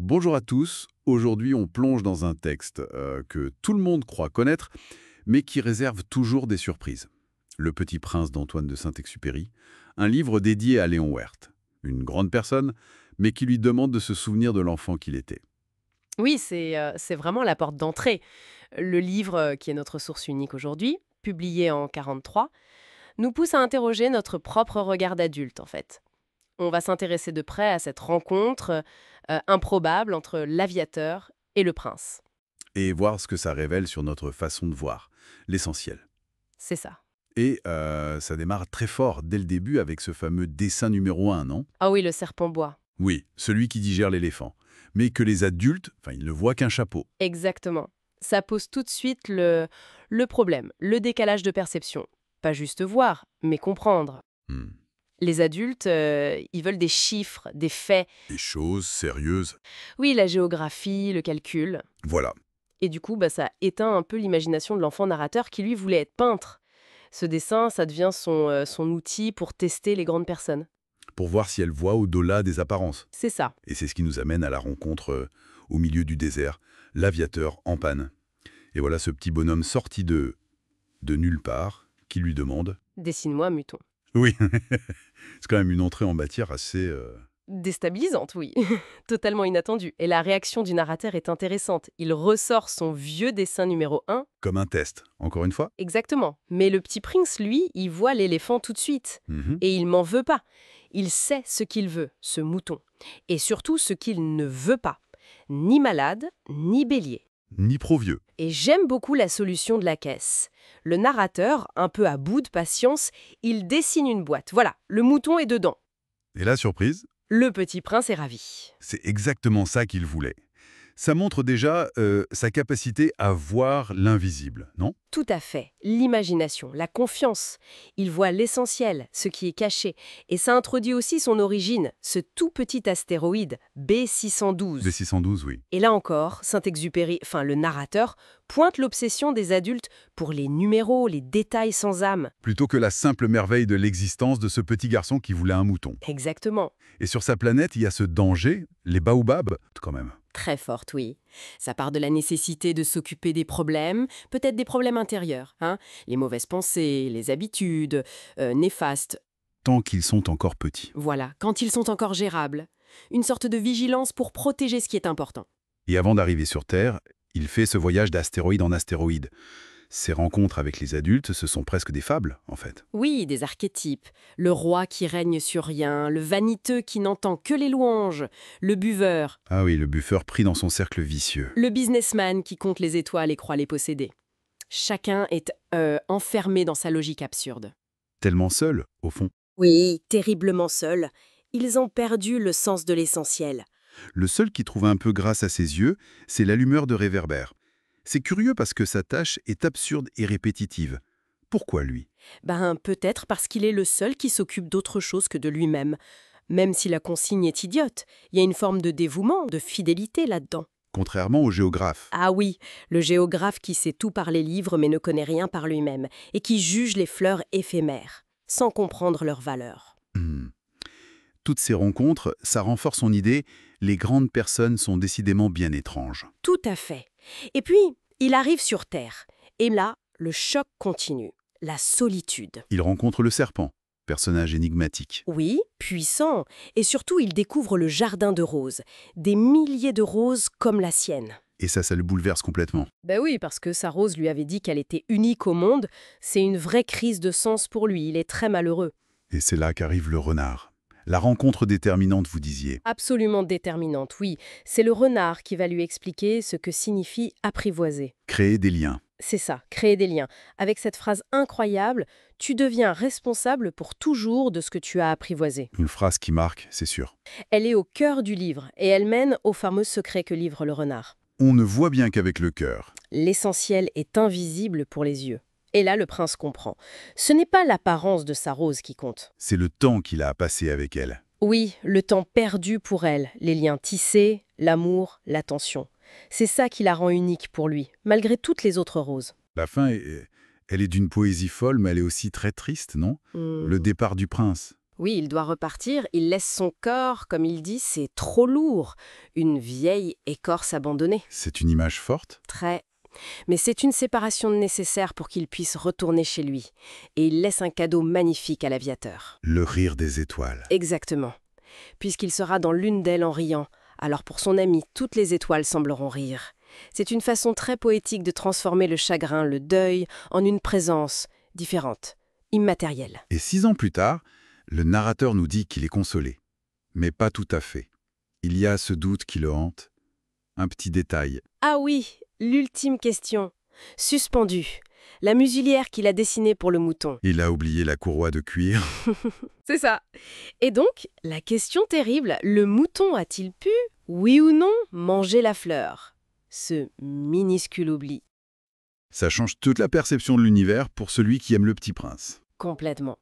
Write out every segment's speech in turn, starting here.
Bonjour à tous. Aujourd'hui, on plonge dans un texte que tout le monde croit connaître, mais qui réserve toujours des surprises. Le Petit Prince d'Antoine de Saint-Exupéry, un livre dédié à Léon Werth, une grande personne, mais qui lui demande de se souvenir de l'enfant qu'il était. Oui, c'est vraiment la porte d'entrée. Le livre, qui est notre source unique aujourd'hui, publié en 43, nous pousse à interroger notre propre regard d'adulte, en fait. On va s'intéresser de près à cette rencontre improbable entre l'aviateur et le prince. Et voir ce que ça révèle sur notre façon de voir, l'essentiel. C'est ça. Et ça démarre très fort dès le début avec ce fameux dessin numéro 1, non? Ah oui, le serpent bois. Oui, celui qui digère l'éléphant. Mais que les adultes, ils ne voient qu'un chapeau. Exactement. Ça pose tout de suite le problème, le décalage de perception. Pas juste voir, mais comprendre. Hmm. Les adultes, ils veulent des chiffres, des faits. Des choses sérieuses. Oui, la géographie, le calcul. Voilà. Et du coup, ça éteint un peu l'imagination de l'enfant narrateur qui, lui, voulait être peintre. Ce dessin, ça devient son outil pour tester les grandes personnes. Pour voir si elle voit au-delà des apparences. C'est ça. Et c'est ce qui nous amène à la rencontre au milieu du désert, l'aviateur en panne. Et voilà ce petit bonhomme sorti de nulle part qui lui demande... Dessine-moi, Muton. Oui, c'est quand même une entrée en matière assez... Déstabilisante, oui. Totalement inattendue. Et la réaction du narrateur est intéressante. Il ressort son vieux dessin numéro 1. comme un test, encore une fois. Exactement. Mais le petit prince, lui, il voit l'éléphant tout de suite. Mhm. Et il m'en veut pas. Il sait ce qu'il veut, ce mouton. Et surtout ce qu'il ne veut pas. Ni malade, ni bélier. Ni pro-vieux. Et j'aime beaucoup la solution de la caisse. Le narrateur, un peu à bout de patience, il dessine une boîte. Voilà, le mouton est dedans. Et la surprise, Le petit prince est ravi. c'est exactement ça qu'il voulait. Ça montre déjà sa capacité à voir l'invisible, non? Tout à fait. L'imagination, la confiance. Il voit l'essentiel, ce qui est caché. Et ça introduit aussi son origine, ce tout petit astéroïde, B612. B612, oui. Et là encore, Saint-Exupéry, enfin le narrateur, pointe l'obsession des adultes pour les numéros, les détails sans âme. Plutôt que la simple merveille de l'existence de ce petit garçon qui voulait un mouton. Exactement. Et sur sa planète, il y a ce danger, les baobabs, quand même. Très forte, oui. Ça part de la nécessité de s'occuper des problèmes, peut-être des problèmes intérieurs, hein. Les mauvaises pensées, les habitudes, néfastes. Tant qu'ils sont encore petits. Voilà, quand ils sont encore gérables. Une sorte de vigilance pour protéger ce qui est important. Et avant d'arriver sur Terre, il fait ce voyage d'astéroïde en astéroïde. Ces rencontres avec les adultes, ce sont presque des fables, en fait. Oui, des archétypes. Le roi qui règne sur rien, le vaniteux qui n'entend que les louanges, le buveur, Ah oui, le buffeur pris dans son cercle vicieux. le businessman qui compte les étoiles et croit les posséder. Chacun est enfermé dans sa logique absurde. Tellement seul, au fond. Oui, terriblement seuls. Ils ont perdu le sens de l'essentiel. Le seul qui trouve un peu grâce à ses yeux, c'est l'allumeur de réverbère. C'est curieux parce que sa tâche est absurde et répétitive. Pourquoi lui? Peut-être parce qu'il est le seul qui s'occupe d'autre chose que de lui-même. Même si la consigne est idiote, il y a une forme de dévouement, de fidélité là-dedans. Contrairement au géographe. Ah oui, le géographe qui sait tout par les livres mais ne connaît rien par lui-même, et qui juge les fleurs éphémères, sans comprendre leur valeur. Hmm. Toutes ces rencontres, ça renforce son idée, les grandes personnes sont décidément bien étranges. Tout à fait. Et puis, il arrive sur Terre. Et là, le choc continue. La solitude. Il rencontre le serpent, personnage énigmatique. Oui, puissant. Et surtout, il découvre le jardin de roses. Des milliers de roses comme la sienne. Et ça le bouleverse complètement. Ben oui, parce que sa rose lui avait dit qu'elle était unique au monde. C'est une vraie crise de sens pour lui. Il est très malheureux. Et c'est là qu'arrive le renard. La rencontre déterminante, vous disiez. Absolument déterminante, oui. C'est le renard qui va lui expliquer ce que signifie apprivoiser. Créer des liens. C'est ça, créer des liens. Avec cette phrase incroyable, tu deviens responsable pour toujours de ce que tu as apprivoisé. Une phrase qui marque, c'est sûr. Elle est au cœur du livre et elle mène au fameux secret que livre le renard. On ne voit bien qu'avec le cœur. L'essentiel est invisible pour les yeux. Et là, le prince comprend. Ce n'est pas l'apparence de sa rose qui compte. C'est le temps qu'il a à passer avec elle. Oui, le temps perdu pour elle, les liens tissés, l'amour, l'attention. C'est ça qui la rend unique pour lui, malgré toutes les autres roses. La fin, elle est d'une poésie folle, mais elle est aussi très triste, non? Le départ du prince. Oui, il doit repartir, il laisse son corps, comme il dit, c'est trop lourd. Une vieille écorce abandonnée. C'est une image forte. Très. Mais c'est une séparation nécessaire pour qu'il puisse retourner chez lui. Et il laisse un cadeau magnifique à l'aviateur. Le rire des étoiles. Exactement. Puisqu'il sera dans l'une d'elles en riant. Alors pour son ami, toutes les étoiles sembleront rire. C'est une façon très poétique de transformer le chagrin, le deuil, en une présence différente, immatérielle. Et 6 ans plus tard, le narrateur nous dit qu'il est consolé. Mais pas tout à fait. Il y a ce doute qui le hante. Un petit détail. Ah oui, l'ultime question. Suspendu. La muselière qu'il a dessinée pour le mouton. Il a oublié la courroie de cuir. C'est ça. Et donc, la question terrible, le mouton a-t-il pu, oui ou non, manger la fleur? Ce minuscule oubli. Ça change toute la perception de l'univers pour celui qui aime le Petit Prince. Complètement.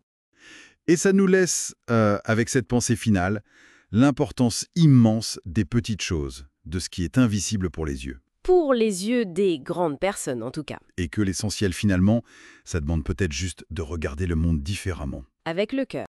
Et ça nous laisse, avec cette pensée finale, l'importance immense des petites choses, de ce qui est invisible pour les yeux. Pour les yeux des grandes personnes, en tout cas. Et que l'essentiel finalement, ça demande peut-être juste de regarder le monde différemment. Avec le cœur.